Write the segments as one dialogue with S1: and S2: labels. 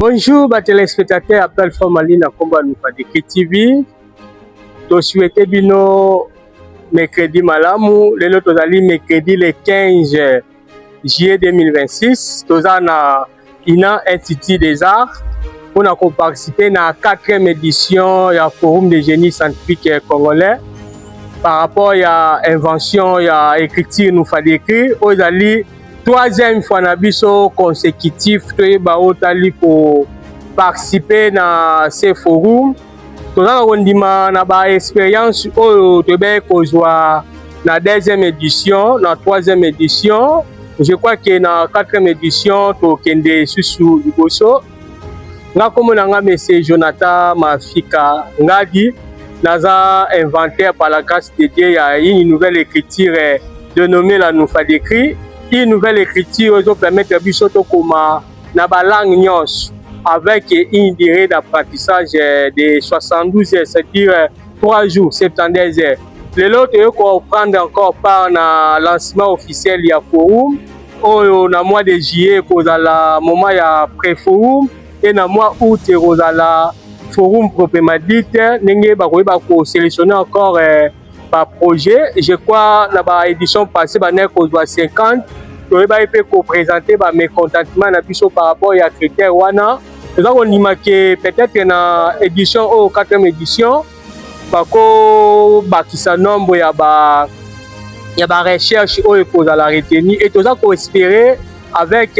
S1: Bonjour, téléspectateurs, appel Formali na Komba Nufadeki TV. To souhaite bino mercredi malamu. Lelo tozali mercredi le 15 juillet 2026. Tozana ina Institut des Arts. On a participé à la 4e édition du Forum des génies scientifiques congolais. Par rapport à l'invention, à l'écriture, nous faut écrire. Aujourd'hui, 3e fois consécutif pour participer à ce forum. Nous avons une expérience dans la 2e édition, la 3e édition. Je crois que dans la 4e édition, nous avons sous Iboso. Comme M. Jonathan Mafika Ngadi, Naza inventé par la grâce de Dieu, il y a une nouvelle écriture dénommée la Nufadeki. Une nouvelle écriture qui permet de faire la langue nyons avec une durée d'apprentissage de 72 heures, c'est-à-dire 3 jours, 72 heures. Le lot est qu'on prendre encore part dans le lancement officiel du forum. Dans le mois de juillet, au moment du pré-forum, et dans le mois d'août, au forum proprement dit, nous avons sélectionné encore par projet. Je crois que dans l'édition passée, nous avons 50. Nous avons présenté mes contentements par rapport à critères. Nous avons dit que peut-être dans l'édition ou 4e édition, il y a un nombre de recherches qui sont retenues. Et nous avons espéré avec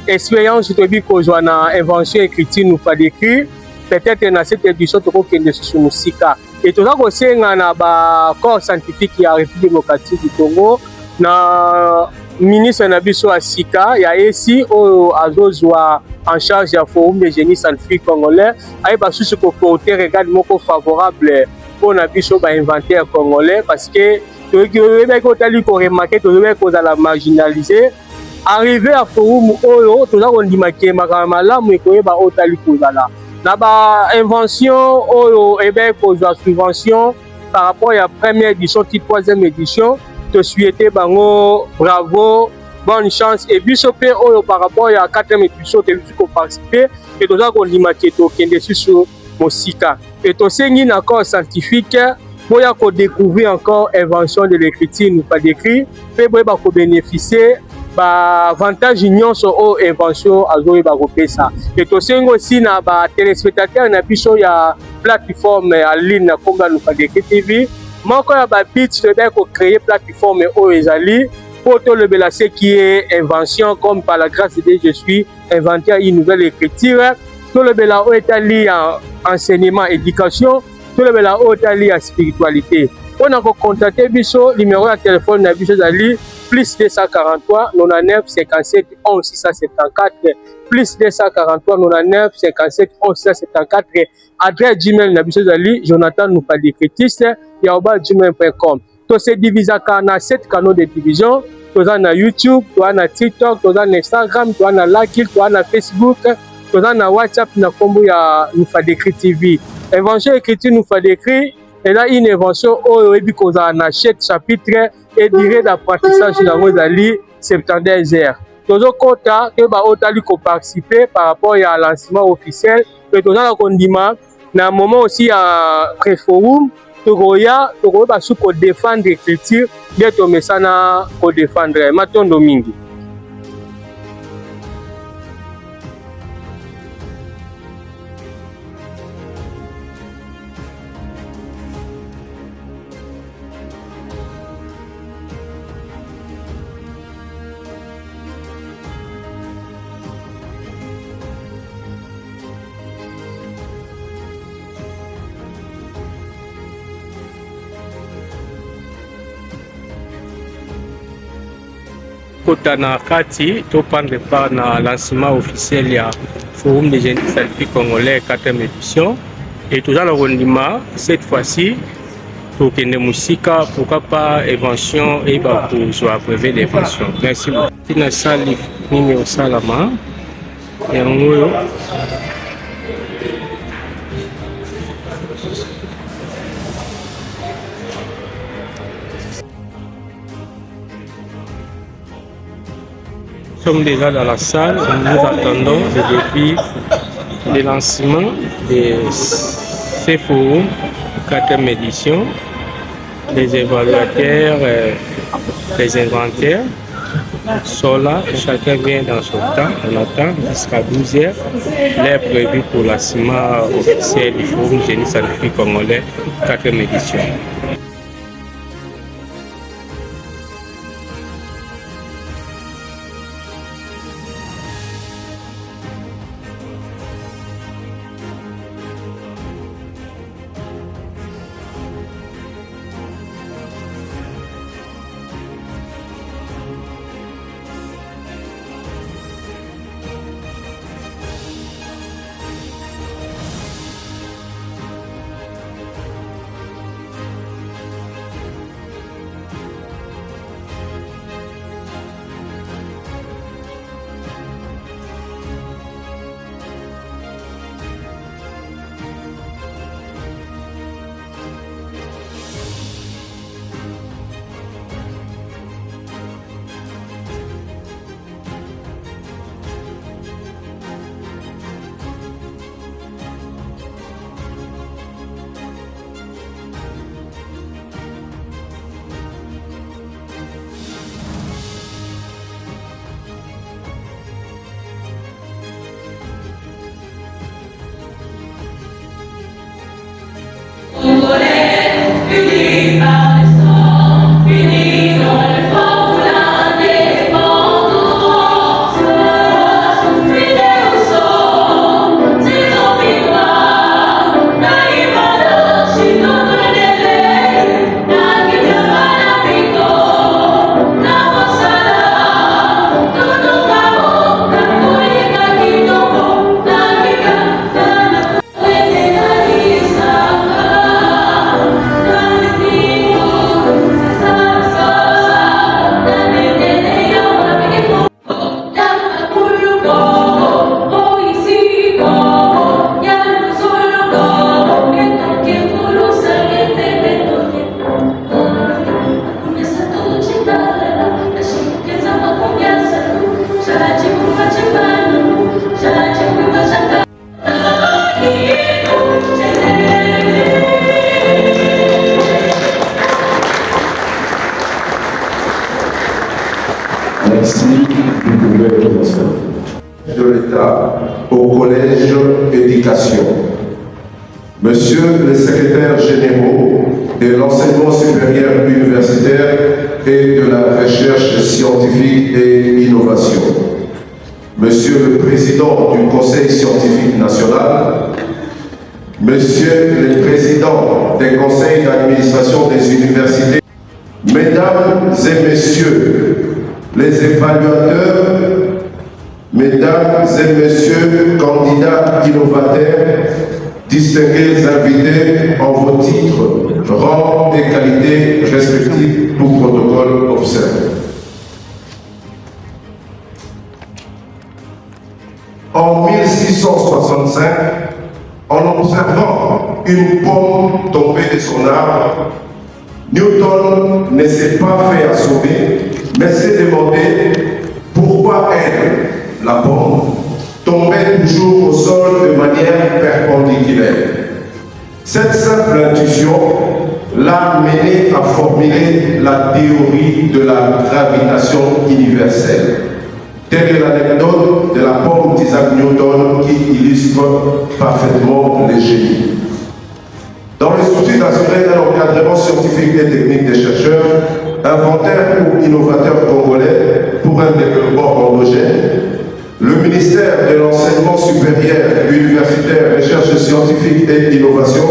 S1: l'expérience de l'invention écriture nous faut écrire. Peut-être dans cette édition, nous avons sur Musika. Et nous avons aussi un corps scientifique qui a République démocratique du Congo. Le ministre Nabiso Asika, il y a ici en charge du Forum des génies scientifiques congolais. Il y a ce côté regarde favorable pour Nabiso inventaire congolais parce que nous avons remarqué que nous avons marginalisé. Arrivé à Forum, nous avons dit que nous avons invention subvention par rapport à la première édition, la 3e édition. Te souhaiter bravo, bonne chance et bisopé par rapport à la 4e édition que vous participez et nous avons dit que sur Mosika et tu sais un accord scientifique pour découvrir encore l'invention de l'écriture nous pas décrit et pour bénéficier avantage union sur invention à zoé ça et tu sais aussi na téléspectateurs na biso ya plateforme en ligne comme nous pas décrit TV. Manko ya pitch de créer plateforme au ezali pour tout le ce qui est invention comme par la grâce de Dieu je suis inventé une nouvelle écriture tout le bela au étali en enseignement éducation tout le bela au étali en spiritualité on a contacté biso numéro de téléphone na biso ezali plus 243 99 57 11 674 plus 243 99 57 11 674 adresse Gmail na biso ezali Jonathan Nufadeki @gmail.com. To se divise na 7 canaux de division. To na YouTube, to na TikTok, to na Instagram, to na Likee, to na Facebook, to na WhatsApp na kombo ya Nufadeki TV. Invention écriture Nufadeki et là une invention au ebi koza na 7 chapitres et durée d'apprentissage na ezali 72 heures. Tozo kota ke ba otali ko participer par rapport à lancement officiel et to na kondima na moment aussi à pré-forum Togoya basu ko défendre l'écriture de to mesana ko défendre matondo mingi. Na kati to prendre part na lancement officiel ya Forum des génies scientifiques congolais 4e édition et tout ça le rondima cette fois-ci pour que nous musika pourquoi pas invention et pour jouer brevet d'invention. Merci beaucoup. Tina sali nini au salama et ngoyo Nous sommes déjà dans la salle, nous attendons le début du lancement de ces forums, 4e édition, les évaluateurs, les inventaires sont là, chacun vient dans son temps, on attend jusqu'à 12h, l'heure prévue pour le lancement officiel du Forum Génie Scientifique Congolais, 4e édition.
S2: Merci, vous pouvez être de l'État au collège éducation. Monsieur le secrétaire général de l'enseignement supérieur universitaire et de la recherche scientifique et innovation. Monsieur le président du Conseil scientifique national, Monsieur le président des conseils d'administration des universités, Mesdames et Messieurs les évaluateurs, Mesdames et Messieurs candidats innovateurs, distingués invités en vos titres, rangs et qualités respectifs, tout protocole observé. En 1665, en observant une pomme tomber de son arbre, Newton ne s'est pas fait assommer, mais s'est demandé pourquoi elle, la pomme, tombait toujours au sol de manière perpendiculaire. Cette simple intuition l'a mené à formuler la théorie de la gravitation universelle. Telle est l'anecdote de la pomme d'Isaac Newton qui illustre parfaitement les génies. Dans le souci d'assurer un encadrement scientifique et technique des chercheurs, inventaires ou innovateurs congolais pour un développement endogène, le ministère de l'Enseignement supérieur, universitaire, recherche scientifique et innovation,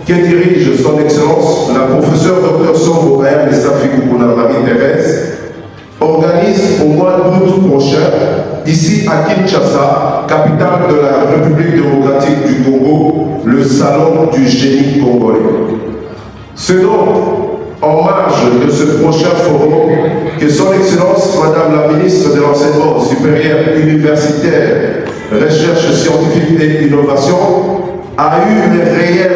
S2: que dirige son Excellence la professeure Dr Sombo Ayane Safi Koukouna Marie-Thérèse, organise au mois d'août prochain, ici à Kinshasa, capitale de la République démocratique du Congo, le Salon du génie congolais. C'est donc en marge de ce prochain forum que son Excellence, Madame la Ministre de l'Enseignement supérieur universitaire, recherche scientifique et innovation, a eu le réel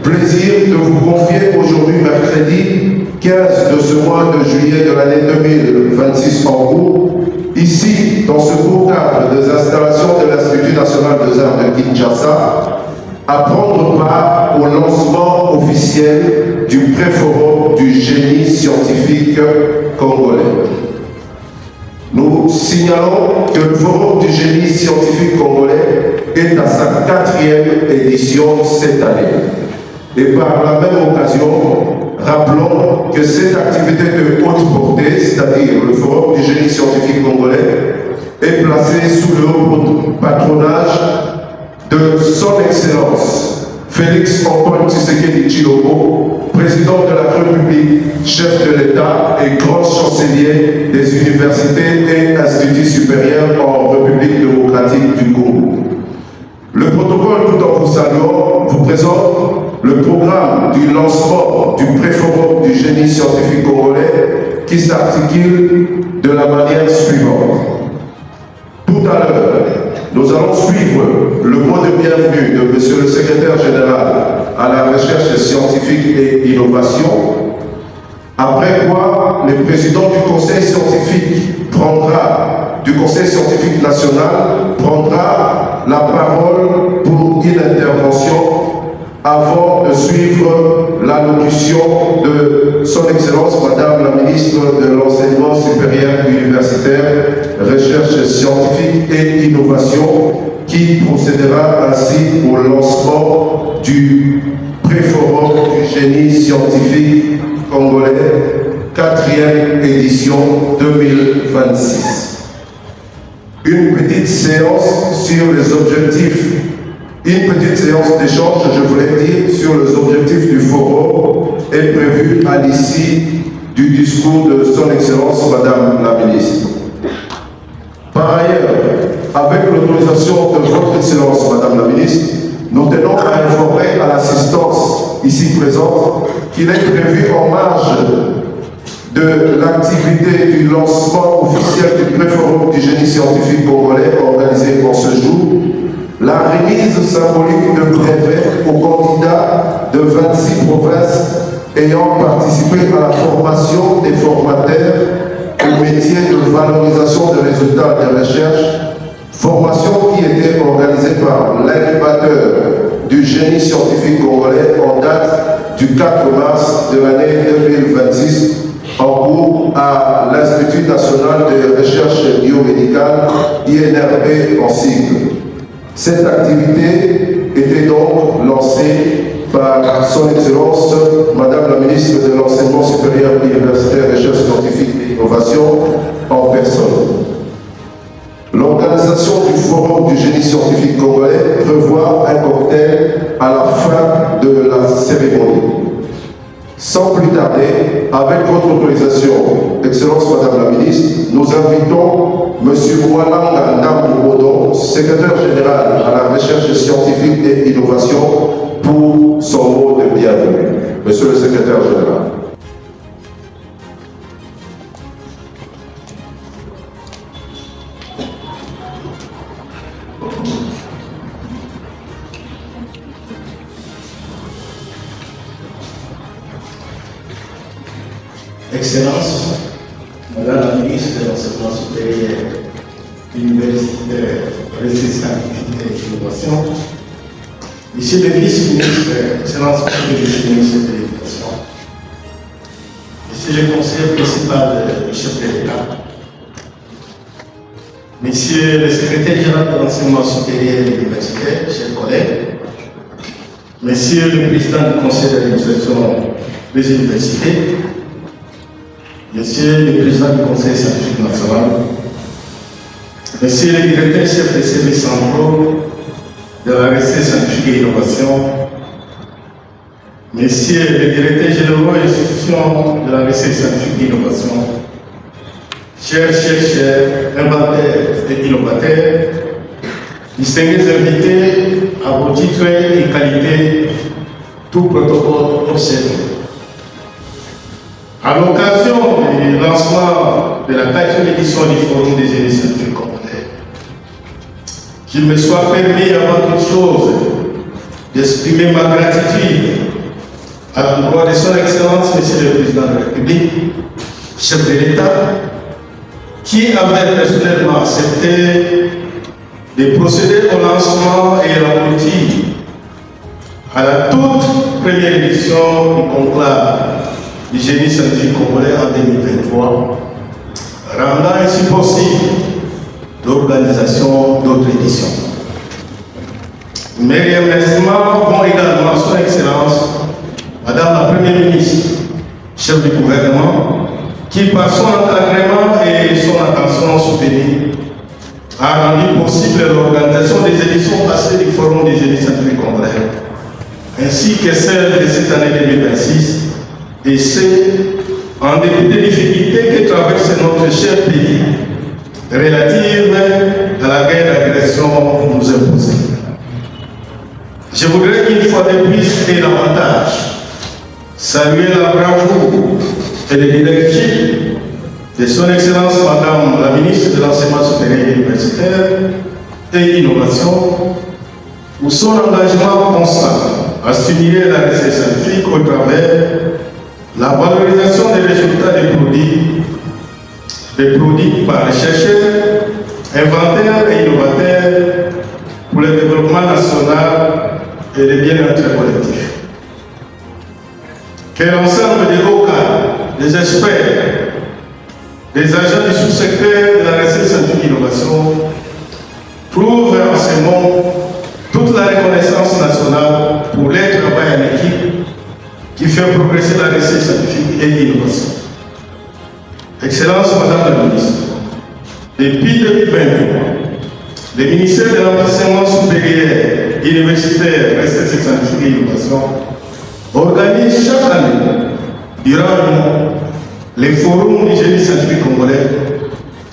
S2: plaisir de vous confier aujourd'hui, mercredi 15 de ce mois de juillet de l'année 2026 en cours, ici les arts de Kinshasa à prendre part au lancement officiel du pré-forum du génie scientifique congolais. Nous signalons que le forum du génie scientifique congolais est à sa 4e édition cette année. Et par la même occasion, rappelons que cette activité de haute portée, c'est-à-dire le forum du génie scientifique congolais, est placée sous le haut patronage de son Excellence Félix Antoine Tshisekedi Tshilombo, président de la République, chef de l'État et grand chancelier des universités et instituts supérieurs en République démocratique du Congo. Le protocole, tout en vous saluant, vous présente le programme du lancement du pré-forum du génie scientifique congolais qui s'articule de la manière suivante. Tout à l'heure, nous allons suivre le mot de bienvenue de Monsieur le Secrétaire général à la recherche scientifique et innovation, après quoi le président du Conseil scientifique national prendra la parole pour une intervention avant de suivre l'allocution de son Excellence Madame la Ministre de l'Enseignement supérieur universitaire, Recherche scientifique et innovation, qui procédera ainsi au lancement du pré-forum du génie scientifique congolais, 4e édition 2026. Une petite séance sur les objectifs. Une petite séance d'échange, je voulais dire, sur les objectifs du forum est prévue à l'issue du discours de son Excellence Madame la Ministre. Par ailleurs, avec l'autorisation de votre Excellence Madame la Ministre, nous tenons à informer à l'assistance ici présente qu'il est prévu en marge de l'activité du lancement officiel du pré-forum du génie scientifique congolais organisé en ce jour, la remise symbolique de brevets aux candidats de 26 provinces ayant participé à la formation des formateurs au métier de valorisation des résultats de recherche, formation qui était organisée par l'incubateur du génie scientifique congolais en date du 4 mars de l'année 2026 en cours à l'Institut national de recherche biomédicale, INRB en sigle. Cette activité était donc lancée par son Excellence Madame la Ministre de l'Enseignement supérieur universitaire, Recherche scientifique et innovation en personne. L'organisation du Forum du génie scientifique congolais prévoit un cocktail à la fin de la cérémonie. Sans plus tarder, avec votre autorisation, Excellence Madame la Ministre, nous invitons M. Mwalanga Ndamou-Odon, secrétaire général à la recherche scientifique et innovation, pour son mot de bienvenue. Monsieur le secrétaire général.
S3: Excellence, Madame la Ministre de l'Enseignement supérieur, universitaire, recherche scientifique et innovation, Monsieur le vice-ministre, Excellence, Monsieur le vice-ministre de l'Éducation, Monsieur le conseiller principal du chef de l'État, Monsieur le secrétaire général de l'Enseignement supérieur et universitaire, chers collègues, Monsieur le président du conseil d'administration des universités, Monsieur le président du Conseil scientifique national, Monsieur le directeur chef des services centraux de la recherche scientifique et innovation, Monsieur le directeur général de l'institution de la recherche scientifique et innovation, chers chercheurs, inventeurs et innovateurs, distingués invités à vos titres et qualités, tout protocole observé. À l'occasion du lancement de la 4e édition du Forum des génies scientifiques congolais, qu'il me soit permis avant toute chose d'exprimer ma gratitude à l'endroit de son Excellence, Monsieur le Président de la République, chef de l'État, qui avait personnellement accepté de procéder au lancement et à la clôture à la toute première édition du conclave du génie scientifique congolais en 2023, rendant ainsi possible l'organisation d'autres éditions. Mes remerciements vont également à son Excellence, Madame la Première ministre, chef du gouvernement, qui par son encadrement et son attention soutenue a rendu possible l'organisation des éditions passées du Forum des génies scientifiques congolais, ainsi que celle de cette année 2026, et ce, en dépit des difficultés que traverse notre cher pays relatives à la guerre d'agression nous imposée. Je voudrais une fois de plus et davantage saluer la bravoure et le leadership de son Excellence Madame la Ministre de l'Enseignement supérieur et universitaire et Innovation pour son engagement constant à stimuler la recherche scientifique au travers la valorisation des résultats des produits par les chercheurs, inventaires et innovateurs pour le développement national et le bien-être collectif. Que l'ensemble des hauts cadres, des experts, des agents du sous-secteur de la recherche scientifique et l'innovation trouvent en ce monde toute la reconnaissance nationale pour leur travail en équipe qui fait progresser la recherche scientifique et l'innovation. Excellence Madame la Ministre, depuis 2023, le ministère de l'Enseignement supérieur, universitaire, recherche scientifique et innovation organise chaque année, durant le mois, le Forum du génie scientifique congolais,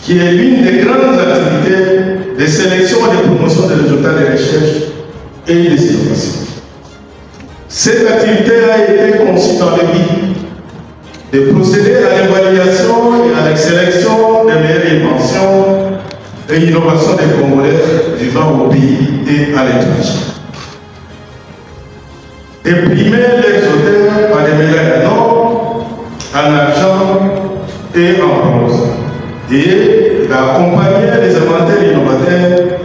S3: qui est l'une des grandes activités de sélection et de promotion des résultats de recherche et des innovations. Cette activité a été conçue dans le but de procéder à l'évaluation et à la sélection des meilleures inventions et innovations des Congolais vivant au pays et à l'étranger. De primer les auteurs par des médailles en or, en argent et en bronze, et d'accompagner les inventaires innovateurs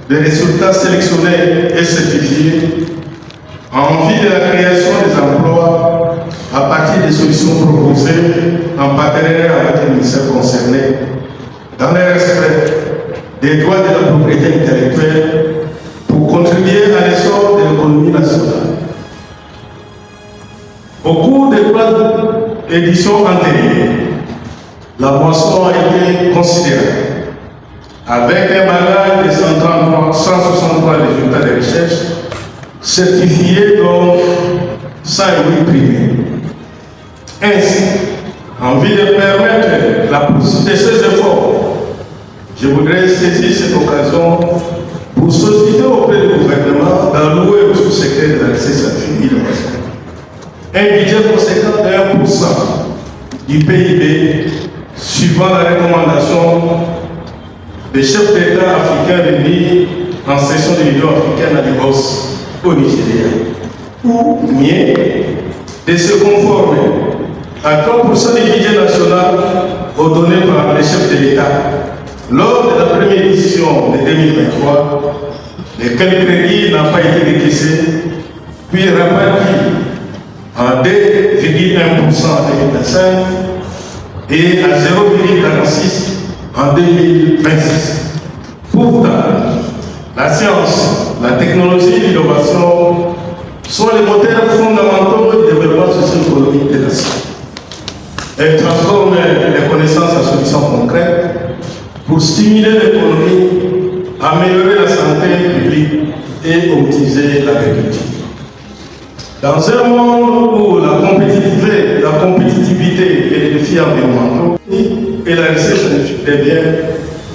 S3: des résultats sélectionnés et certifiés en vue de la création des emplois à partir des solutions proposées en partenariat avec les ministères concernés dans le respect des droits de la propriété intellectuelle pour contribuer à l'essor de l'économie nationale. Au cours des 3 éditions antérieures, la moisson a été considérée avec un bagage de 163 résultats de recherche certifiés dont 108 primés. Ainsi, en vue de permettre la poursuite de ces efforts, je voudrais saisir cette occasion pour solliciter auprès du gouvernement d'allouer au sous-secteur de la recherche scientifique et l'innovation un budget conséquent de 1% du PIB suivant la recommandation des chefs d'État africains réunis en session de l'Union africaine à Lagos au Nigeria, ou mieux, de se conformer à 3% du budget national aux données par les chefs de l'État. Lors de la première édition de 2023, lequel crédit n'a pas été décaissé, puis réparti en 2,1% en 2025 et à 0,46% en 2026. Pourtant, la science, la technologie et l'innovation sont les moteurs fondamentaux du développement socio-économique des nations. Elles transforment les connaissances en solutions concrètes pour stimuler l'économie, améliorer la santé publique et optimiser l'agriculture. Dans un monde où la compétitivité et les défis environnementaux et la recherche scientifique deviennent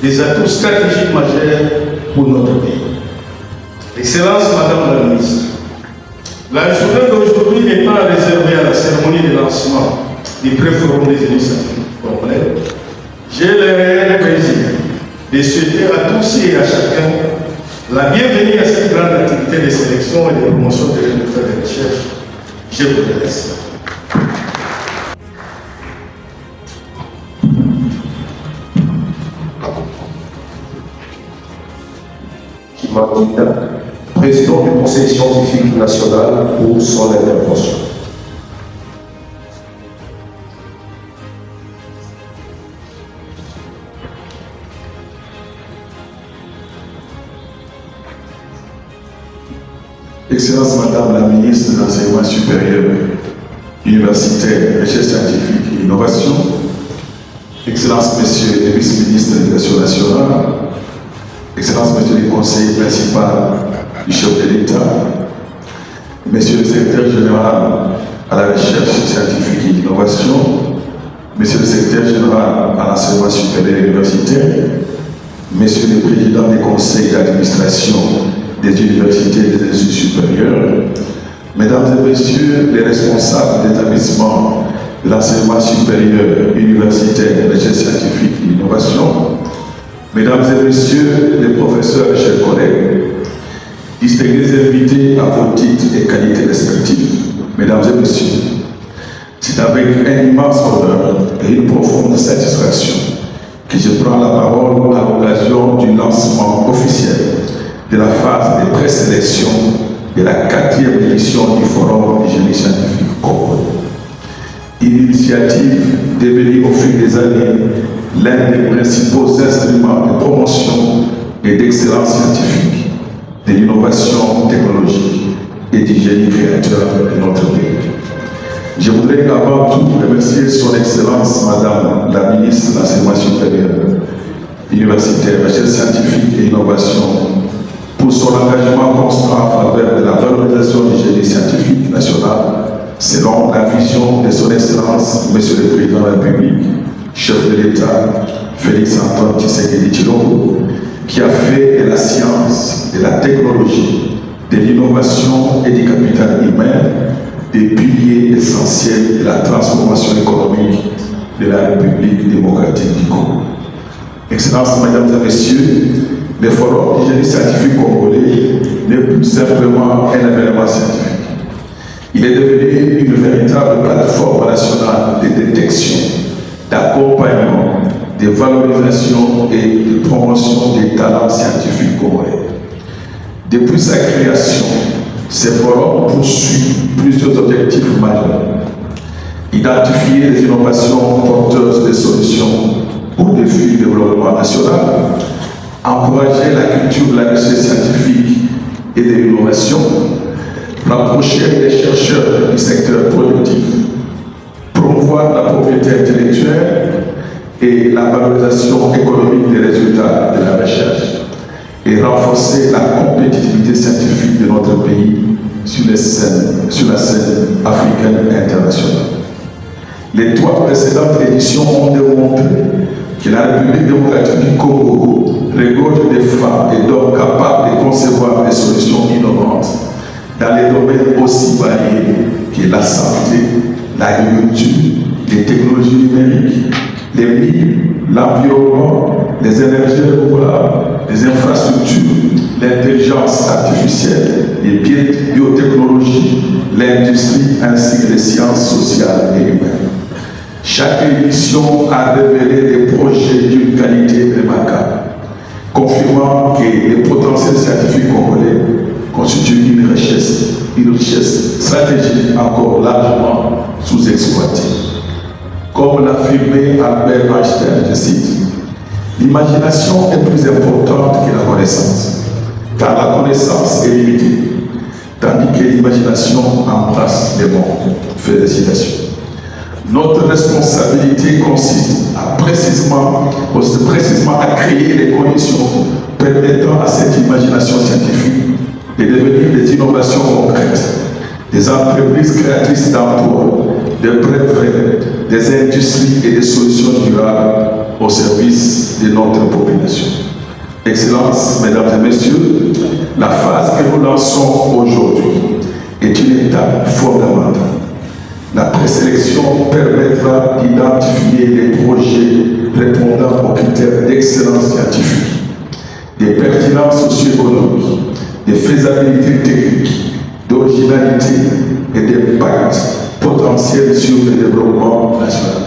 S3: des atouts stratégiques majeurs pour notre pays. Excellence Madame la Ministre, la journée d'aujourd'hui étant réservée à la cérémonie de lancement du pré-forum des génies scientifiques congolais, j'ai le réel plaisir de souhaiter à tous et à chacun la bienvenue à cette grande activité de sélection et de promotion des résultats de recherche. Je vous remercie.
S2: Makina, président du Conseil scientifique national, pour son intervention.
S4: Excellence Madame la Ministre de l'Enseignement supérieur, universitaire, recherche scientifique et innovation, Excellence Monsieur le Vice-ministre de l'Éducation nationale, Excellence Monsieur le Conseiller principal du chef de l'État, Monsieur le Secrétaire général à la recherche scientifique et l'innovation, Monsieur le Secrétaire général à l'enseignement supérieur et universitaire, Monsieur le Président des conseils d'administration des universités et des instituts supérieurs, Mesdames et Messieurs les responsables d'établissements de l'enseignement supérieur, universitaire, recherche scientifique et innovation, Mesdames et Messieurs les professeurs, chers collègues, distingués invités à vos titres et qualités respectives, Mesdames et Messieurs, c'est avec un immense honneur et une profonde satisfaction que je prends la parole à l'occasion du lancement officiel de la phase de présélection de la 4e édition du Forum du génie scientifique congolais. Une initiative devenue au fil des années l'un des principaux instruments de promotion et d'excellence scientifique, de l'innovation technologique et du génie créateur de notre pays. Je voudrais avant tout remercier Son Excellence Madame la Ministre de l'Enseignement supérieur, universitaire, recherche scientifique et innovation pour son engagement constant en faveur de la valorisation du génie scientifique national selon la vision de Son Excellence Monsieur le Président de la République, chef de l'État, Félix Antoine Tshisekedi Tshilombo, qui a fait de la science, de la technologie, de l'innovation et du capital humain des piliers essentiels de la transformation économique de la République démocratique du Congo. Excellences, Mesdames et Messieurs, le Forum du génie scientifique congolais n'est plus simplement un événement scientifique. Il est devenu une véritable plateforme nationale de détection, d'accompagnement, de valorisation et de promotion des talents scientifiques congolais. Depuis sa création, ce forum poursuit plusieurs objectifs majeurs. Identifier les innovations porteuses de solutions aux défis du développement national, encourager la culture de la recherche scientifique et de l'innovation, rapprocher les chercheurs du secteur productif, promouvoir la propriété intellectuelle et la valorisation économique des résultats de la recherche et renforcer la compétitivité scientifique de notre pays sur la scène africaine et internationale. Les 3 précédentes éditions ont démontré que la République démocratique du Congo regorge des femmes et d'hommes capables de concevoir des solutions innovantes dans les domaines aussi variés que la santé, l'agriculture, les technologies numériques, les mines, l'environnement, les énergies renouvelables, les infrastructures, l'intelligence artificielle, les biotechnologies, l'industrie ainsi que les sciences sociales et humaines. Chaque édition a révélé des projets d'une qualité remarquable, confirmant que les potentiels scientifiques congolais constituent une richesse stratégique encore largement sous-exploitée. Comme l'affirmait Albert Einstein, je cite, « L'imagination est plus importante que la connaissance, car la connaissance est limitée, tandis que l'imagination embrasse les mondes. » Félicitations. Notre responsabilité consiste précisément à créer les conditions permettant à cette imagination scientifique de devenir des innovations concrètes, des entreprises créatrices d'emplois, des brevets, des industries et des solutions durables au service de notre population. Excellences, Mesdames et Messieurs, la phase que nous lançons aujourd'hui est une étape fondamentale. La présélection permettra d'identifier les projets répondant aux critères d'excellence scientifique, de pertinence socio-économique, de faisabilité technique, d'originalité et d'impact potentiel sur le développement national.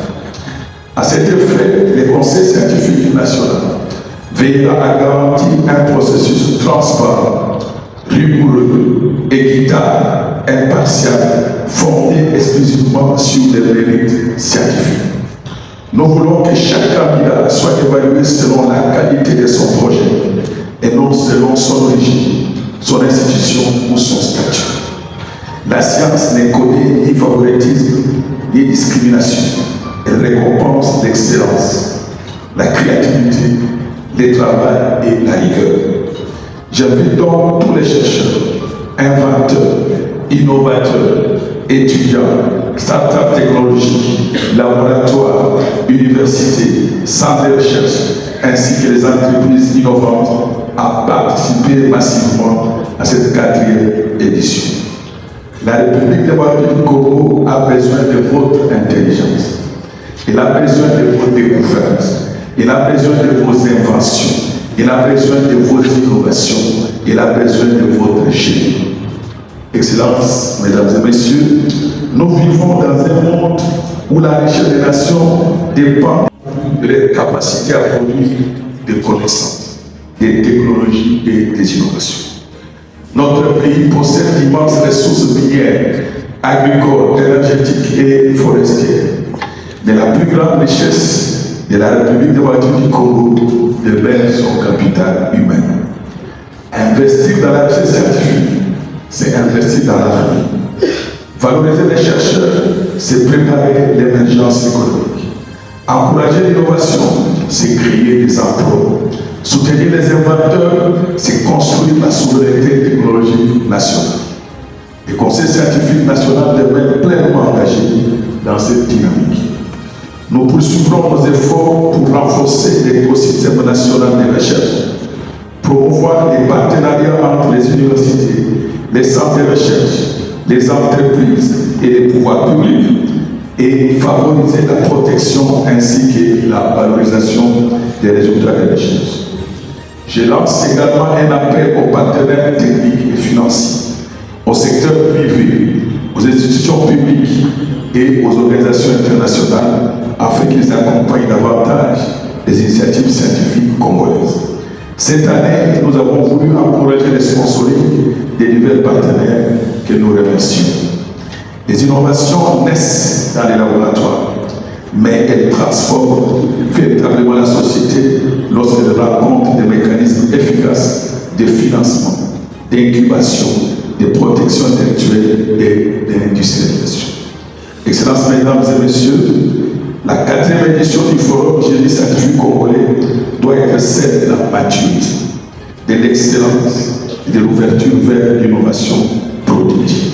S4: À cet effet, le Conseil scientifique national veillera à garantir un processus transparent, rigoureux, équitable, impartial, fondé exclusivement sur les mérites scientifiques. Nous voulons que chaque candidat soit évalué selon la qualité de son projet et non selon son origine, son institution ou son statut. La science n'est codée ni favoritisme ni discrimination. Elle récompense l'excellence, la créativité, le travail et la rigueur. J'invite donc tous les chercheurs, inventeurs, innovateurs, étudiants, start-up technologiques, laboratoires, universités, centres de recherche, ainsi que les entreprises innovantes à participer massivement à cette 4e édition. La République démocratique du Congo a besoin de votre intelligence. Elle a besoin de vos découvertes. Elle a besoin de vos inventions. Elle a besoin de vos innovations. Elle a besoin de votre génie. Excellences, mesdames et messieurs, nous vivons dans un monde où la richesse des nations dépend de leur capacité à produire des connaissances, des technologies et des innovations. Notre pays possède d'immenses ressources minières, agricoles, énergétiques et forestières. Mais la plus grande richesse de la République démocratique du Congo demeure son capital humain. Investir dans la recherche scientifique, c'est investir dans l'avenir. Valoriser les chercheurs, c'est préparer l'émergence économique. Encourager l'innovation, c'est créer des emplois. Soutenir les inventeurs, c'est construire la souveraineté technologique nationale. Le Conseil scientifique national demeure pleinement engagé dans cette dynamique. Nous poursuivrons nos efforts pour renforcer l'écosystème national de recherche, promouvoir les partenariats entre les universités, les centres de recherche, les entreprises et les pouvoirs publics et favoriser la protection ainsi que la valorisation des résultats de recherche. Je lance également un appel aux partenaires techniques et financiers, au secteur privé, aux institutions publiques et aux organisations internationales afin qu'ils accompagnent davantage les initiatives scientifiques congolaises. Cette année, nous avons voulu encourager les sponsoring des divers partenaires que nous remercions. Les innovations naissent dans les laboratoires, mais elles transforment véritablement la société lorsqu'elles rencontrent des mécanismes efficaces de financement, d'incubation, de protection intellectuelle et d'industrialisation. Excellences, mesdames et messieurs, la 4e édition du Forum Génie scientifique congolais doit être celle de la maturité, de l'excellence et de l'ouverture vers l'innovation productive.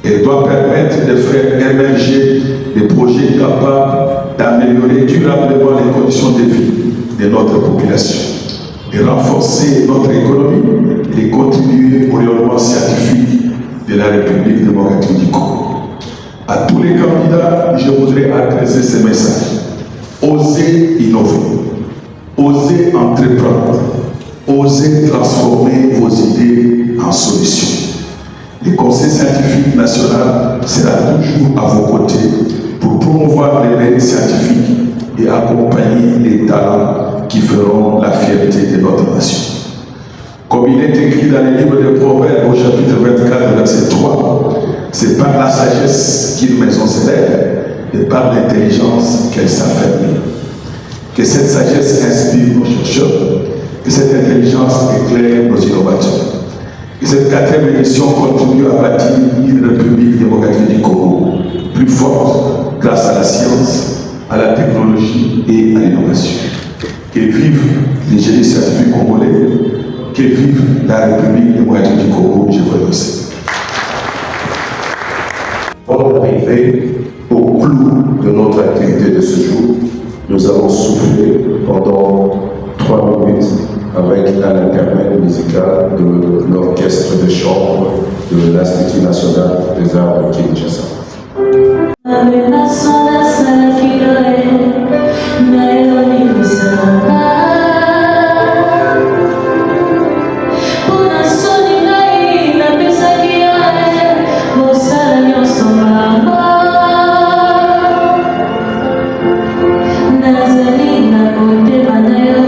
S4: Elle doit permettre de faire émerger des projets capables d'améliorer durablement les conditions de vie de notre population, de renforcer notre économie et de contribuer au rayonnement scientifique de la République démocratique du Congo. À tous les candidats, je voudrais adresser ce message. Osez innover, osez entreprendre, osez transformer vos idées en solutions. Le Conseil scientifique national sera toujours à vos côtés pour promouvoir les mérites scientifiques et accompagner les talents qui feront la fierté de notre nation. Comme il est écrit dans le livre des Proverbes au chapitre 24, verset 3, c'est par la sagesse qu'une maison s'élève et par l'intelligence qu'elle s'affermit. Que cette sagesse inspire nos chercheurs, que cette intelligence éclaire nos innovateurs. Que cette 4e édition continue à bâtir une République démocratique du Congo plus forte grâce à la science, à la technologie et à l'innovation. Que vive les génies scientifiques congolais, que vive la République démocratique du Congo. Je vous remercie.
S2: Pour arriver au clou de notre activité de ce jour, nous allons souffler pendant 3 minutes avec un intermède musical de l'orchestre de chambre de l'Institut national des arts de Kinshasa.
S5: Nazali na kote manayo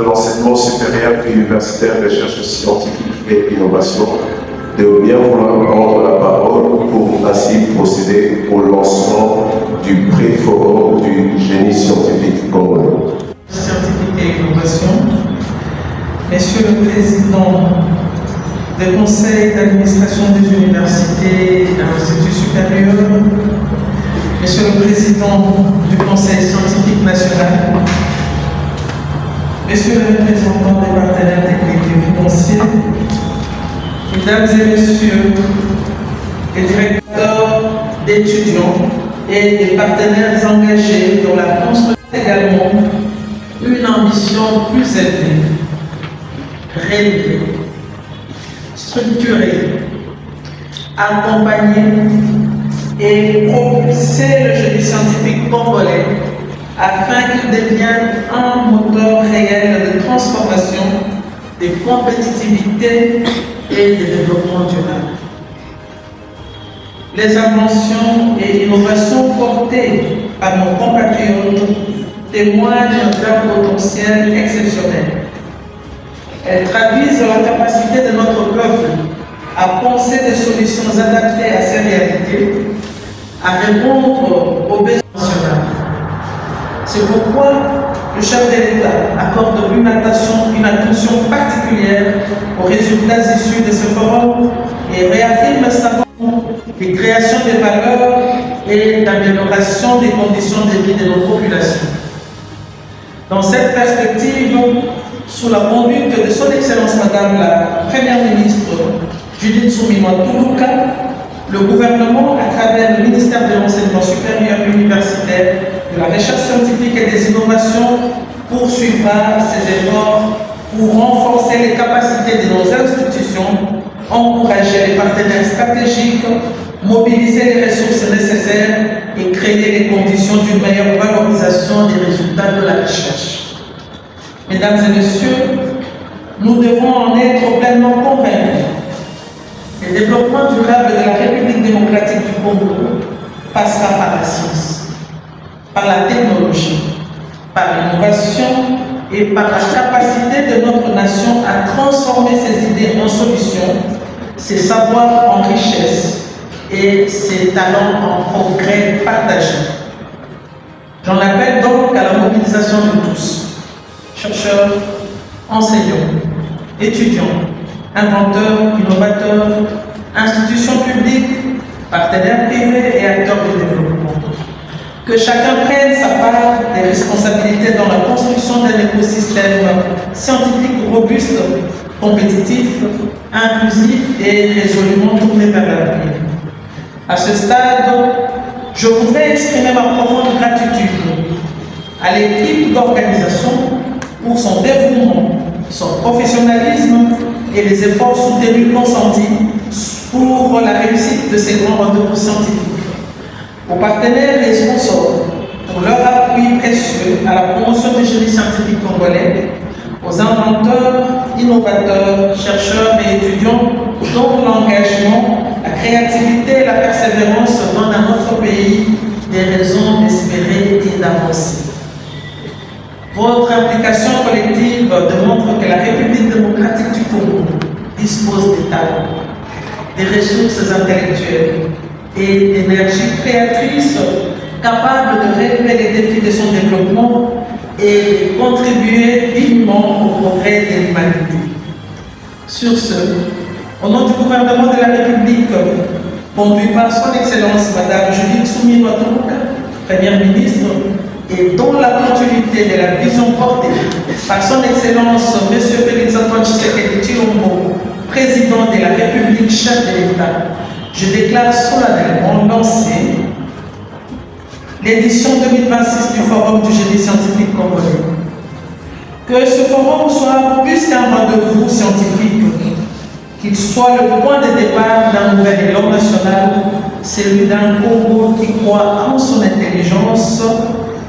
S2: de l'enseignement supérieur et universitaire, recherche scientifique et innovation, de bien vouloir prendre la parole pour ainsi procéder au lancement du pré-forum du génie scientifique congolais.
S5: Scientifique et innovation, Monsieur le Président du Conseil d'administration des universités et de l'Institut supérieur, Monsieur le Président du Conseil scientifique national, Messieurs les représentants des partenaires techniques et financiers, Mesdames et Messieurs les directeurs d'étudiants et des partenaires engagés dans la construction, également une ambition plus élevée, relevée, structurée, accompagner et propulser le génie scientifique congolais afin qu'il devienne un moteur réel de transformation, de compétitivité et de développement durable. Les inventions et innovations portées par nos compatriotes témoignent d'un potentiel exceptionnel. Elles traduisent la capacité de notre peuple à penser des solutions adaptées à ces réalités, à répondre aux besoins nationaux. C'est pourquoi le chef de l'État accorde une attention particulière aux résultats issus de ce forum et réaffirme sa volonté de création de valeurs et d'amélioration des conditions de vie de nos populations. Dans cette perspective, sous la conduite de son Excellence Madame la Première ministre Judith Suminwa Tuluka, le gouvernement, à travers le ministère de l'Enseignement supérieur et universitaire, de la recherche scientifique et des innovations, poursuivra ses efforts pour renforcer les capacités de nos institutions, encourager les partenaires stratégiques, mobiliser les ressources nécessaires et créer les conditions d'une meilleure valorisation des résultats de la recherche. Mesdames et Messieurs, nous devons en être pleinement convaincus. Le développement durable de la République démocratique du Congo passera par la science, par la technologie, par l'innovation et par la capacité de notre nation à transformer ses idées en solutions, ses savoirs en richesse et ses talents en progrès. J'en appelle donc à la mobilisation de tous, chercheurs, enseignants, étudiants, inventeurs, innovateurs, institutions publiques, partenaires privés et acteurs du développement. Que chacun prenne sa part des responsabilités dans la construction d'un écosystème scientifique robuste, compétitif, inclusif et résolument tourné vers l'avenir. À ce stade, je voudrais exprimer ma profonde gratitude à l'équipe d'organisation pour son dévouement, son professionnalisme et les efforts soutenus consentis pour la réussite de ces grands rendez-vous scientifiques. Aux partenaires et sponsors pour leur appui précieux à la promotion du génie scientifique congolais, aux inventeurs, innovateurs, chercheurs et étudiants dont l'engagement, la créativité et la persévérance donnent à notre pays des raisons d'espérer et d'avancer. Votre implication collective démontre que la République démocratique du Congo dispose des talents, des ressources intellectuelles et d'énergie créatrice capable de relever les défis de son développement et de contribuer dignement au progrès de l'humanité. Sur ce, au nom du gouvernement de la République, conduit par son Excellence Madame Judith Suminwa-Tuluka, Première ministre, et dont la continuité de la vision portée par son Excellence Monsieur Félix Antoine Tshisekedi Tshilombo, Président de la République, chef de l'État, je déclare solennellement lancée l'édition 2026 du Forum du génie scientifique congolais. Que ce forum soit plus qu'un rendez-vous scientifique, qu'il soit le point de départ d'un nouvel élan national, celui d'un Congo qui croit en son intelligence,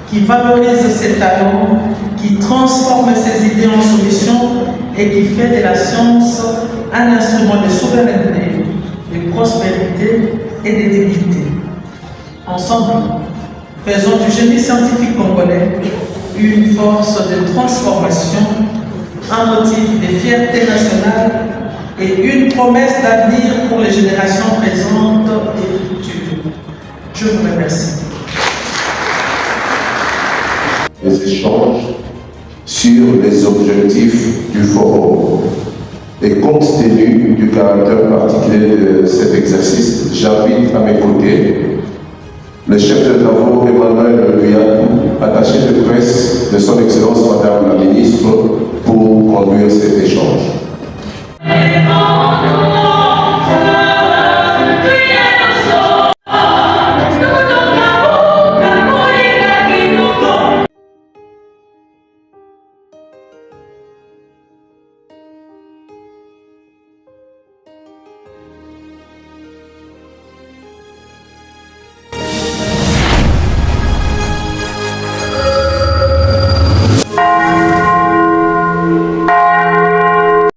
S5: qui valorise ses talents, qui transforme ses idées en solutions et qui fait de la science un instrument de souveraineté, de prospérité et de dignité. Ensemble, faisons du génie scientifique congolais une force de transformation, un motif de fierté nationale et une promesse d'avenir pour les générations présentes et futures. Je vous remercie.
S2: Les échanges sur les objectifs du forum. Et compte tenu du caractère particulier de cet exercice, j'invite à mes côtés le chef de travaux Emmanuel Luyatou, attaché de presse de son Excellence Madame la Ministre, pour conduire cet échange.